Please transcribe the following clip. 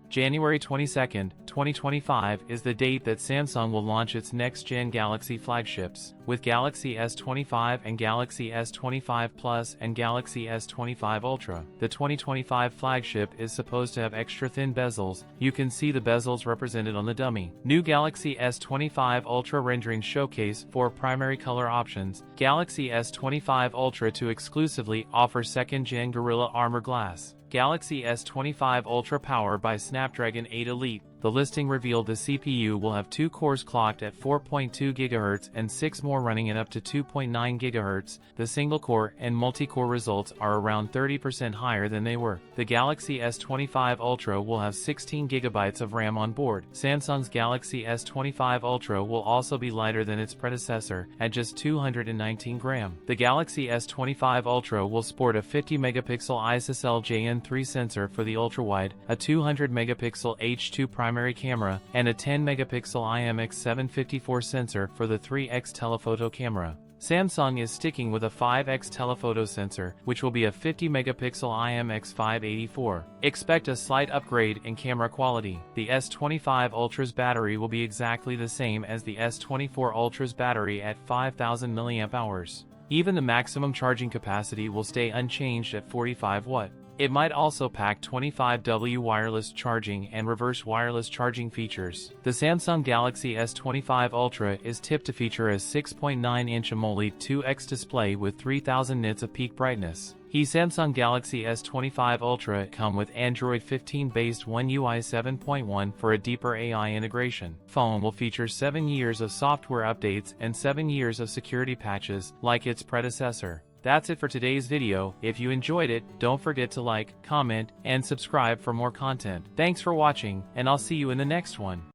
January 22, 2025 is the date that Samsung will launch its next-gen Galaxy flagships, with Galaxy S25 and Galaxy S25 Plus and Galaxy S25 Ultra. The 2025 flagship is supposed to have extra thin bezels. You can see the bezels represented on the dummy. New Galaxy S25 Ultra renderings showcase 4 primary color options. Galaxy S25 Ultra to exclusively offer second-gen Gorilla Armor Glass. Galaxy S25 Ultra powered by Snapdragon 8 Elite. The listing revealed the CPU will have 2 cores clocked at 4.2 GHz and 6 more running at up to 2.9 GHz. The single-core and multi-core results are around 30% higher than they were. The Galaxy S25 Ultra will have 16 GB of RAM on board. Samsung's Galaxy S25 Ultra will also be lighter than its predecessor, at just 219 grams. The Galaxy S25 Ultra will sport a 50-megapixel ISOCELL JN3 sensor for the ultrawide, a 200-megapixel H2 primary camera, and a 10-megapixel IMX754 sensor for the 3x telephoto camera. Samsung is sticking with a 5x telephoto sensor, which will be a 50-megapixel IMX584. Expect a slight upgrade in camera quality. The S25 Ultra's battery will be exactly the same as the S24 Ultra's battery at 5,000 mAh. Even the maximum charging capacity will stay unchanged at 45 watts. It might also pack 25W wireless charging and reverse wireless charging features. The Samsung Galaxy S25 Ultra is tipped to feature a 6.9-inch AMOLED 2X display with 3000 nits of peak brightness. The Samsung Galaxy S25 Ultra come with Android 15-based One UI 7.1 for a deeper AI integration. Phone will feature 7 years of software updates and 7 years of security patches, like its predecessor. That's it for today's video. If you enjoyed it, don't forget to like, comment, and subscribe for more content. Thanks for watching, and I'll see you in the next one.